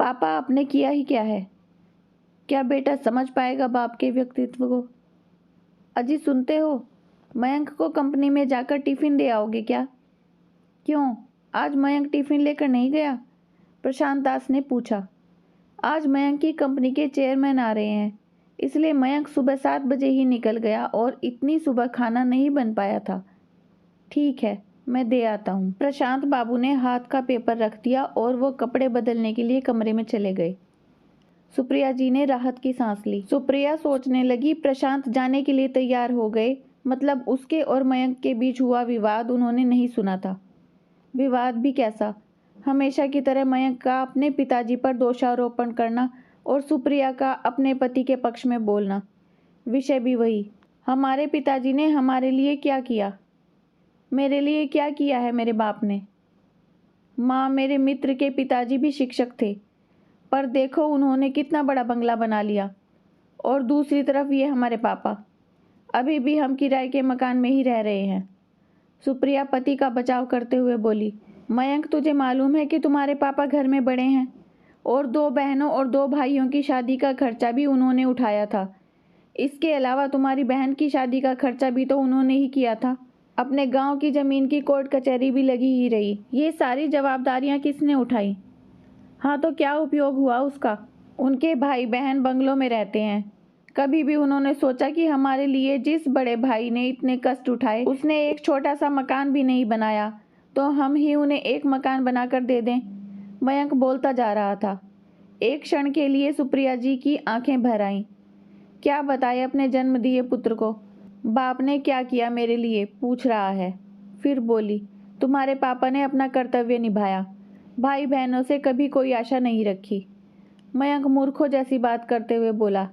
पापा आपने किया ही क्या है? क्या बेटा समझ पाएगा बाप के व्यक्तित्व को? अजी सुनते हो, मयंक को कंपनी में जाकर टिफिन दे आओगे क्या? क्यों, आज मयंक टिफिन लेकर नहीं गया? प्रशांत दास ने पूछा। आज मयंक की कंपनी के चेयरमैन आ रहे हैं, इसलिए मयंक सुबह 7 बजे ही निकल गया और इतनी सुबह खाना नहीं बन पाया था। ठीक है, मैं दे आता हूँ। प्रशांत बाबू ने हाथ का पेपर रख दिया और वो कपड़े बदलने के लिए कमरे में चले गए। सुप्रिया जी ने राहत की सांस ली। सुप्रिया सोचने लगी, प्रशांत जाने के लिए तैयार हो गए, मतलब उसके और मयंक के बीच हुआ विवाद उन्होंने नहीं सुना था। विवाद भी कैसा? हमेशा की तरह मयंक का अपने पिताजी पर दोषारोपण करना और सुप्रिया का अपने पति के पक्ष में बोलना। विषय भी वही, हमारे पिताजी ने हमारे लिए क्या किया? मेरे लिए क्या किया है मेरे बाप ने? माँ, मेरे मित्र के पिताजी भी शिक्षक थे, पर देखो उन्होंने कितना बड़ा बंगला बना लिया। और दूसरी तरफ ये हमारे पापा, अभी भी हम किराए के मकान में ही रह रहे हैं। सुप्रिया पति का बचाव करते हुए बोली, मयंक तुझे मालूम है कि तुम्हारे पापा घर में बड़े हैं और 2 बहनों और 2 भाइयों की शादी का खर्चा भी उन्होंने उठाया था। इसके अलावा तुम्हारी बहन की शादी का खर्चा भी तो उन्होंने ही किया था। अपने गांव की ज़मीन की कोर्ट कचहरी भी लगी ही रही। ये सारी जवाबदारियां किसने उठाई? हाँ तो क्या उपयोग हुआ उसका? उनके भाई बहन बंगलों में रहते हैं। कभी भी उन्होंने सोचा कि हमारे लिए जिस बड़े भाई ने इतने कष्ट उठाए उसने एक छोटा सा मकान भी नहीं बनाया, तो हम ही उन्हें एक मकान बनाकर दे दें? मयंक बोलता जा रहा था। एक क्षण के लिए सुप्रिया जी की आंखें भर आईं। क्या बताए अपने जन्म दिए पुत्र को? बाप ने क्या किया मेरे लिए, पूछ रहा है। फिर बोली, तुम्हारे पापा ने अपना कर्तव्य निभाया, भाई बहनों से कभी कोई आशा नहीं रखी। मयंक मूर्खों जैसी बात करते हुए बोला,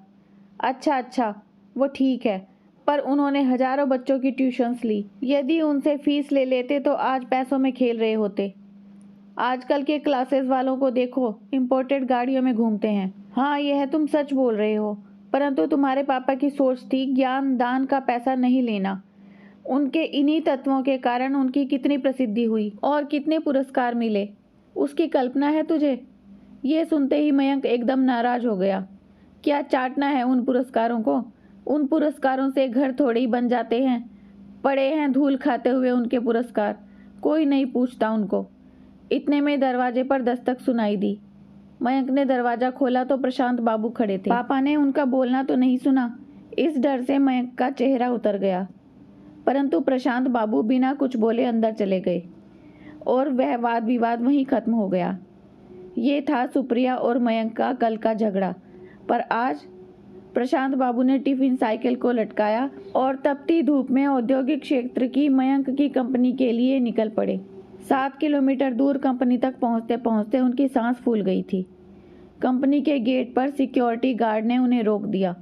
अच्छा, वो ठीक है, पर उन्होंने हजारों बच्चों की ट्यूशन्स ली। यदि उनसे फीस ले लेते तो आज पैसों में खेल रहे होते। आजकल के क्लासेस वालों को देखो, इंपोर्टेड गाड़ियों में घूमते हैं। हाँ, यह तुम सच बोल रहे हो, परंतु तुम्हारे पापा की सोच थी ज्ञान दान का पैसा नहीं लेना। उनके इन्हीं तत्वों के कारण उनकी कितनी प्रसिद्धि हुई और कितने पुरस्कार मिले, उसकी कल्पना है तुझे? ये सुनते ही मयंक एकदम नाराज हो गया। क्या चाटना है उन पुरस्कारों को? उन पुरस्कारों से घर थोड़े ही बन जाते हैं। पड़े हैं धूल खाते हुए उनके पुरस्कार, कोई नहीं पूछता उनको। इतने में दरवाजे पर दस्तक सुनाई दी। मयंक ने दरवाजा खोला तो प्रशांत बाबू खड़े थे। पापा ने उनका बोलना तो नहीं सुना, इस डर से मयंक का चेहरा उतर गया। परंतु प्रशांत बाबू बिना कुछ बोले अंदर चले गए और वह वाद विवाद वहीं खत्म हो गया। ये था सुप्रिया और मयंक का कल का झगड़ा। पर आज प्रशांत बाबू ने टिफिन साइकिल को लटकाया और तपती धूप में औद्योगिक क्षेत्र की मयंक की कंपनी के लिए निकल पड़े। 7 किलोमीटर दूर कंपनी तक पहुंचते पहुंचते उनकी सांस फूल गई थी। कंपनी के गेट पर सिक्योरिटी गार्ड ने उन्हें रोक दिया।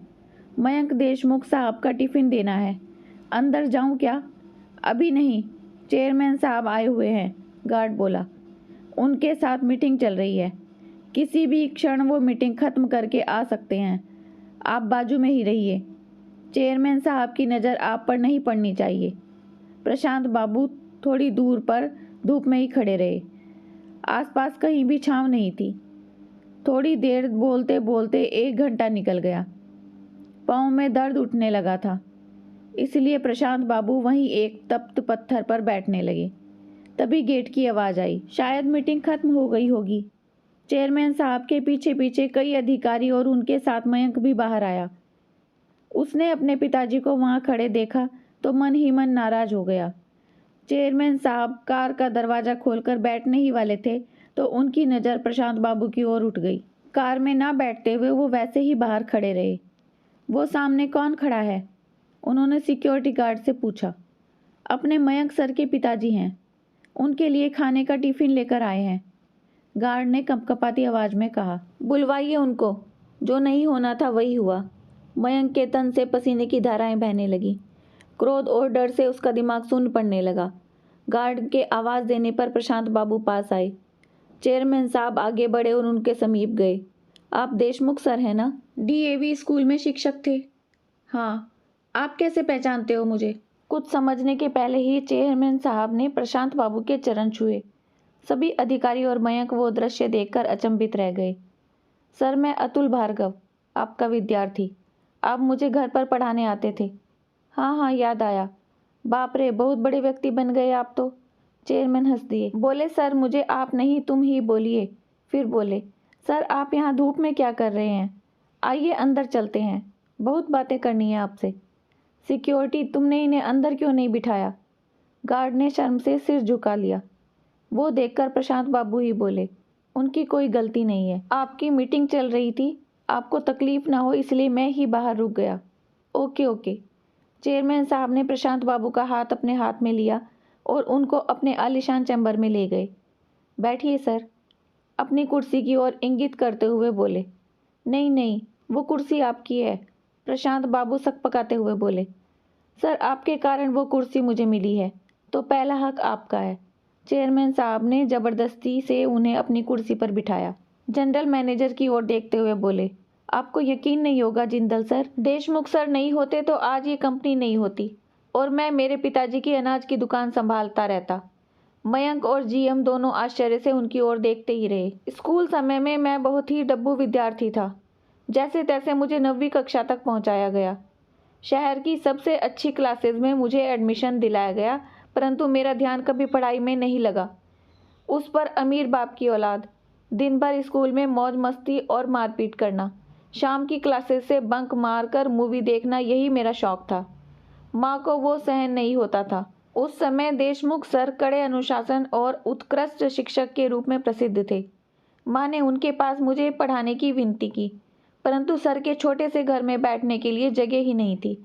मयंक देशमुख साहब का टिफिन देना है, अंदर जाऊं क्या? अभी नहीं, चेयरमैन साहब आए हुए हैं, गार्ड बोला। उनके साथ मीटिंग चल रही है, किसी भी क्षण वो मीटिंग खत्म करके आ सकते हैं। आप बाजू में ही रहिए, चेयरमैन साहब की नज़र आप पर नहीं पड़नी चाहिए। प्रशांत बाबू थोड़ी दूर पर धूप में ही खड़े रहे। आसपास कहीं भी छांव नहीं थी। थोड़ी देर बोलते बोलते 1 घंटा निकल गया। पाँव में दर्द उठने लगा था, इसलिए प्रशांत बाबू वहीं एक तप्त पत्थर पर बैठने लगे। तभी गेट की आवाज़ आई। शायद मीटिंग खत्म हो गई होगी। चेयरमैन साहब के पीछे पीछे कई अधिकारी और उनके साथ मयंक भी बाहर आया। उसने अपने पिताजी को वहां खड़े देखा तो मन ही मन नाराज हो गया। चेयरमैन साहब कार का दरवाज़ा खोलकर बैठने ही वाले थे तो उनकी नज़र प्रशांत बाबू की ओर उठ गई। कार में ना बैठते हुए वो वैसे ही बाहर खड़े रहे। वो सामने कौन खड़ा है? उन्होंने सिक्योरिटी गार्ड से पूछा। अपने मयंक सर के पिताजी हैं, उनके लिए खाने का टिफिन लेकर आए हैं, गार्ड ने कंपकपाती आवाज़ में कहा। बुलवाइए उनको। जो नहीं होना था वही हुआ। मयंक के तन से पसीने की धाराएं बहने लगी। क्रोध और डर से उसका दिमाग सुन्न पड़ने लगा। गार्ड के आवाज़ देने पर प्रशांत बाबू पास आए। चेयरमैन साहब आगे बढ़े और उनके समीप गए। आप देशमुख सर हैं ना? डीएवी स्कूल में शिक्षक थे। हाँ। आप कैसे पहचानते हो मुझे? कुछ समझने के पहले ही चेयरमैन साहब ने प्रशांत बाबू के चरण छुए। सभी अधिकारी और मयंक वो दृश्य देखकर अचंभित रह गए। सर, मैं अतुल भार्गव, आपका विद्यार्थी। आप मुझे घर पर पढ़ाने आते थे। हाँ हाँ, याद आया। बाप रे, बहुत बड़े व्यक्ति बन गए आप तो। चेयरमैन हंस दिए। बोले, सर मुझे आप नहीं तुम ही बोलिए। फिर बोले, सर आप यहाँ धूप में क्या कर रहे हैं? आइए अंदर चलते हैं, बहुत बातें करनी है आपसे। सिक्योरिटी, तुमने इन्हें अंदर क्यों नहीं बिठाया? गार्ड ने शर्म से सिर झुका लिया। वो देखकर प्रशांत बाबू ही बोले, उनकी कोई गलती नहीं है। आपकी मीटिंग चल रही थी, आपको तकलीफ ना हो इसलिए मैं ही बाहर रुक गया। Okay okay. चेयरमैन साहब ने प्रशांत बाबू का हाथ अपने हाथ में लिया और उनको अपने आलीशान चैम्बर में ले गए। बैठिए सर, अपनी कुर्सी की ओर इंगित करते हुए बोले। नहीं नहीं, वो कुर्सी आपकी है, प्रशांत बाबू सकपकाते हुए बोले। सर, आपके कारण वो कुर्सी मुझे मिली है, तो पहला हक आपका है। चेयरमैन साहब ने जबरदस्ती से उन्हें अपनी कुर्सी पर बिठाया। जनरल मैनेजर की ओर देखते हुए बोले, आपको यकीन नहीं होगा जिंदल सर, देशमुख सर नहीं होते तो आज ये कंपनी नहीं होती और मैं मेरे पिताजी की अनाज की दुकान संभालता रहता। मयंक और जीएम दोनों आश्चर्य से उनकी ओर देखते ही रहे। स्कूल समय में मैं बहुत ही डब्बू विद्यार्थी था। जैसे तैसे मुझे 9वीं कक्षा तक पहुंचाया गया। शहर की सबसे अच्छी क्लासेज में मुझे एडमिशन दिलाया गया, परंतु मेरा ध्यान कभी पढ़ाई में नहीं लगा। उस पर अमीर बाप की औलाद, दिन भर स्कूल में मौज मस्ती और मारपीट करना, शाम की क्लासेस से बंक मारकर मूवी देखना, यही मेरा शौक था। माँ को वो सहन नहीं होता था। उस समय देशमुख सर कड़े अनुशासन और उत्कृष्ट शिक्षक के रूप में प्रसिद्ध थे। माँ ने उनके पास मुझे पढ़ाने की विनती की, परंतु सर के छोटे से घर में बैठने के लिए जगह ही नहीं थी,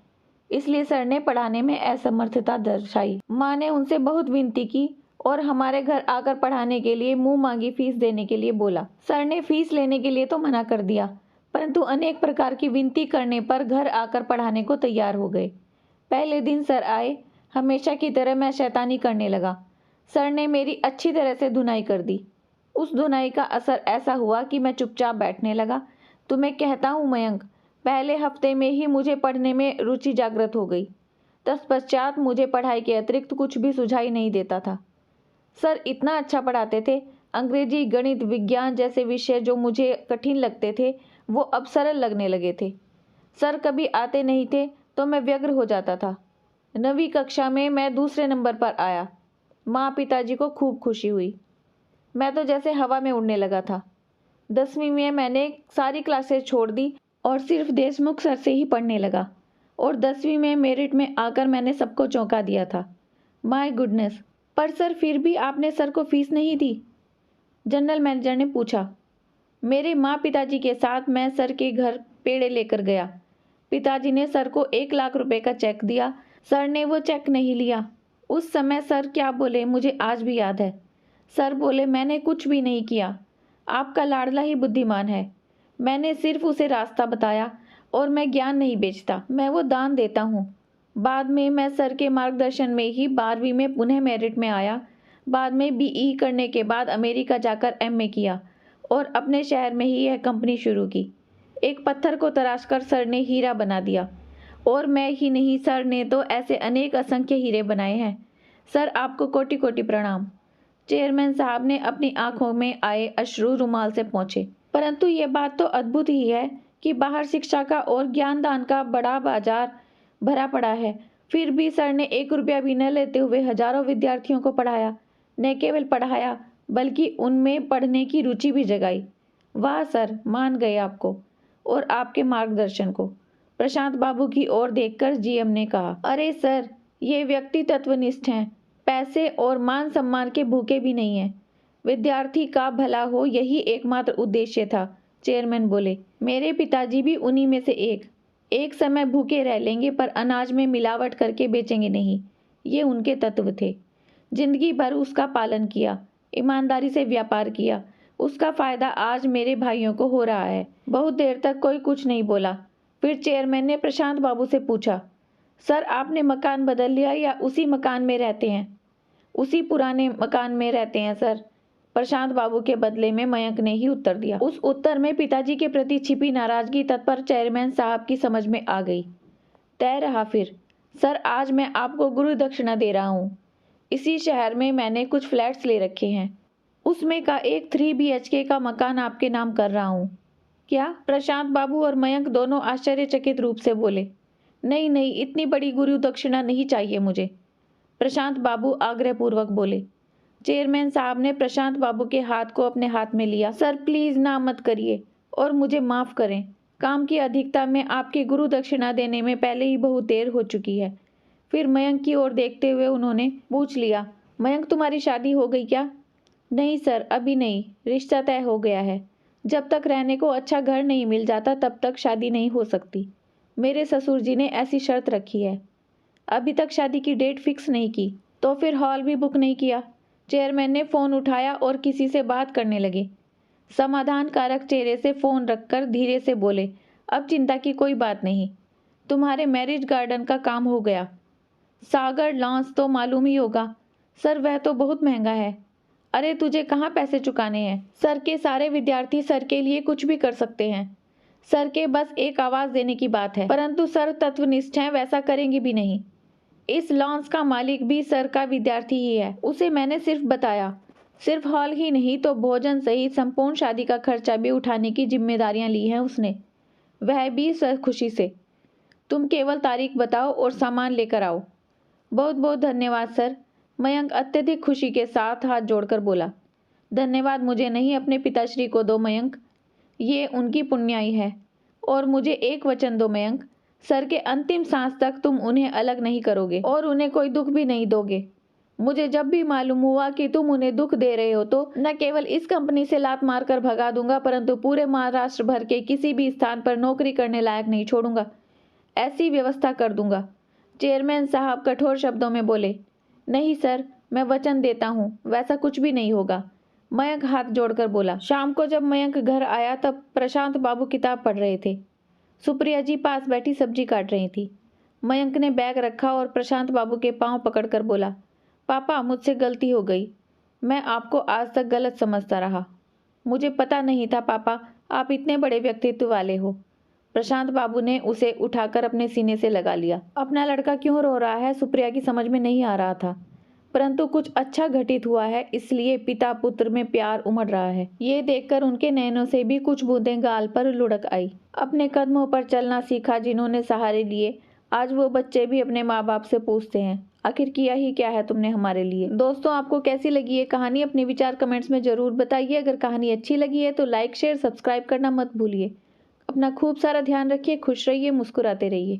इसलिए सर ने पढ़ाने में असमर्थता दर्शाई। माँ ने उनसे बहुत विनती की और हमारे घर आकर पढ़ाने के लिए मुंह मांगी फीस देने के लिए बोला। सर ने फीस लेने के लिए तो मना कर दिया, परंतु अनेक प्रकार की विनती करने पर घर आकर पढ़ाने को तैयार हो गए। पहले दिन सर आए, हमेशा की तरह मैं शैतानी करने लगा। सर ने मेरी अच्छी तरह से धुनाई कर दी। उस धुनाई का असर ऐसा हुआ कि मैं चुपचाप बैठने लगा। तुम्हें कहता हूँ मयंक, पहले हफ्ते में ही मुझे पढ़ने में रुचि जागृत हो गई। तत्पश्चात मुझे पढ़ाई के अतिरिक्त कुछ भी सुझाई नहीं देता था। सर इतना अच्छा पढ़ाते थे, अंग्रेजी, गणित, विज्ञान जैसे विषय जो मुझे कठिन लगते थे वो अब सरल लगने लगे थे। सर कभी आते नहीं थे तो मैं व्यग्र हो जाता था। 9वीं कक्षा में मैं दूसरे नंबर पर आया। माँ पिताजी को खूब खुशी हुई। मैं तो जैसे हवा में उड़ने लगा था। 10वीं में मैंने सारी क्लासेस छोड़ दी और सिर्फ देशमुख सर से ही पढ़ने लगा और 10वीं में मेरिट में आकर मैंने सबको चौंका दिया था। My goodness! पर सर फिर भी आपने सर को फीस नहीं दी? जनरल मैनेजर ने पूछा। मेरे माँ पिताजी के साथ मैं सर के घर पेड़े लेकर गया। पिताजी ने सर को 1 लाख रुपए का चेक दिया। सर ने वो चेक नहीं लिया। उस समय सर क्या बोले मुझे आज भी याद है। सर बोले, मैंने कुछ भी नहीं किया, आपका लाडला ही बुद्धिमान है। मैंने सिर्फ उसे रास्ता बताया और मैं ज्ञान नहीं बेचता, मैं वो दान देता हूँ। बाद में मैं सर के मार्गदर्शन में ही 12वीं में पुनः मेरिट में आया। बाद में बीई करने के बाद अमेरिका जाकर एमए किया और अपने शहर में ही यह कंपनी शुरू की। एक पत्थर को तराशकर सर ने हीरा बना दिया और मैं ही नहीं, सर ने तो ऐसे अनेक असंख्य हीरे बनाए हैं। सर आपको कोटि कोटि प्रणाम। चेयरमैन साहब ने अपनी आंखों में आए अश्रु रुमाल से पोंछे। परंतु ये बात तो अद्भुत ही है कि बाहर शिक्षा का और ज्ञान दान का बड़ा बाजार भरा पड़ा है, फिर भी सर ने 1 रुपया भी न लेते हुए हजारों विद्यार्थियों को पढ़ाया। न केवल पढ़ाया बल्कि उनमें पढ़ने की रुचि भी जगाई। वाह सर, मान गए आपको और आपके मार्गदर्शन को। प्रशांत बाबू की ओर देखकर जीएम ने कहा, अरे सर, ये व्यक्ति तत्वनिष्ठ हैं, पैसे और मान सम्मान के भूखे भी नहीं हैं। विद्यार्थी का भला हो, यही एकमात्र उद्देश्य था। चेयरमैन बोले, मेरे पिताजी भी उन्हीं में से एक समय भूखे रह लेंगे पर अनाज में मिलावट करके बेचेंगे नहीं, ये उनके तत्व थे। जिंदगी भर उसका पालन किया, ईमानदारी से व्यापार किया, उसका फायदा आज मेरे भाइयों को हो रहा है। बहुत देर तक कोई कुछ नहीं बोला। फिर चेयरमैन ने प्रशांत बाबू से पूछा, सर आपने मकान बदल लिया या उसी मकान में रहते हैं? उसी पुराने मकान में रहते हैं सर, प्रशांत बाबू के बदले में मयंक ने ही उत्तर दिया। उस उत्तर में पिताजी के प्रति छिपी नाराजगी तत्पर चेयरमैन साहब की समझ में आ गई। तय रहा फिर, सर आज मैं आपको गुरु दक्षिणा दे रहा हूँ। इसी शहर में मैंने कुछ फ्लैट्स ले रखे हैं, उसमें का एक 3 BHK का मकान आपके नाम कर रहा हूँ। क्या? प्रशांत बाबू और मयंक दोनों आश्चर्यचकित रूप से बोले। नहीं नहीं, इतनी बड़ी गुरु दक्षिणा नहीं चाहिए मुझे, प्रशांत बाबू आग्रहपूर्वक बोले। चेयरमैन साहब ने प्रशांत बाबू के हाथ को अपने हाथ में लिया। सर प्लीज ना मत करिए और मुझे माफ करें। काम की अधिकता में आपकी गुरु दक्षिणा देने में पहले ही बहुत देर हो चुकी है। फिर मयंक की ओर देखते हुए उन्होंने पूछ लिया, मयंक तुम्हारी शादी हो गई क्या? नहीं सर, अभी नहीं, रिश्ता तय हो गया है। जब तक रहने को अच्छा घर नहीं मिल जाता तब तक शादी नहीं हो सकती। मेरे ससुर जी ने ऐसी शर्त रखी है। अभी तक शादी की डेट फिक्स नहीं की, तो फिर हॉल भी बुक नहीं किया। चेयरमैन ने फोन उठाया और किसी से बात करने लगे। समाधान कारक चेहरे से फोन रखकर धीरे से बोले, अब चिंता की कोई बात नहीं, तुम्हारे मैरिज गार्डन का काम हो गया। सागर लॉन्स तो मालूम ही होगा। सर वह तो बहुत महंगा है। अरे तुझे कहाँ पैसे चुकाने हैं? सर के सारे विद्यार्थी सर के लिए कुछ भी कर सकते हैं। सर के बस एक आवाज देने की बात है, परंतु सर तत्वनिष्ठ हैं, वैसा करेंगे भी नहीं। इस लॉन्स का मालिक भी सर का विद्यार्थी ही है। उसे मैंने सिर्फ बताया, सिर्फ हॉल ही नहीं तो भोजन सहित संपूर्ण शादी का खर्चा भी उठाने की जिम्मेदारियां ली हैं उसने, वह भी सर खुशी से। तुम केवल तारीख बताओ और सामान लेकर आओ। बहुत बहुत धन्यवाद सर, मयंक अत्यधिक खुशी के साथ हाथ जोड़कर बोला। धन्यवाद मुझे नहीं, अपने पिताश्री को दो मयंक, ये उनकी पुण्याई है। और मुझे एक वचन दो मयंक, सर के अंतिम सांस तक तुम उन्हें अलग नहीं करोगे और उन्हें कोई दुख भी नहीं दोगे। मुझे जब भी मालूम हुआ कि तुम उन्हें दुख दे रहे हो तो न केवल इस कंपनी से लात मारकर भगा दूंगा, परंतु पूरे महाराष्ट्र भर के किसी भी स्थान पर नौकरी करने लायक नहीं छोड़ूंगा। ऐसी व्यवस्था कर दूंगा। चेयरमैन साहब कठोर शब्दों में बोले। नहीं सर, मैं वचन देता हूँ, वैसा कुछ भी नहीं होगा, मयंक हाथ जोड़कर बोला। शाम को जब मयंक घर आया तब प्रशांत बाबू किताब पढ़ रहे थे। सुप्रिया जी पास बैठी सब्जी काट रही थी। मयंक ने बैग रखा और प्रशांत बाबू के पांव पकड़कर बोला, पापा मुझसे गलती हो गई, मैं आपको आज तक गलत समझता रहा। मुझे पता नहीं था पापा, आप इतने बड़े व्यक्तित्व वाले हो। प्रशांत बाबू ने उसे उठाकर अपने सीने से लगा लिया। अपना लड़का क्यों रो रहा है सुप्रिया की समझ में नहीं आ रहा था, परंतु कुछ अच्छा घटित हुआ है, इसलिए पिता पुत्र में प्यार उमड़ रहा है। ये देखकर उनके नैनों से भी कुछ बूंदें गाल पर लुढ़क आई। अपने कदमों पर चलना सीखा जिन्होंने सहारे लिए, आज वो बच्चे भी अपने माँ बाप से पूछते हैं, आखिर किया ही क्या है तुमने हमारे लिए। दोस्तों आपको कैसी लगी ये कहानी, अपने विचार कमेंट्स में जरूर बताइए। अगर कहानी अच्छी लगी है तो लाइक शेयर सब्सक्राइब करना मत भूलिए। अपना खूब सारा ध्यान रखिए, खुश रहिए, मुस्कुराते रहिए।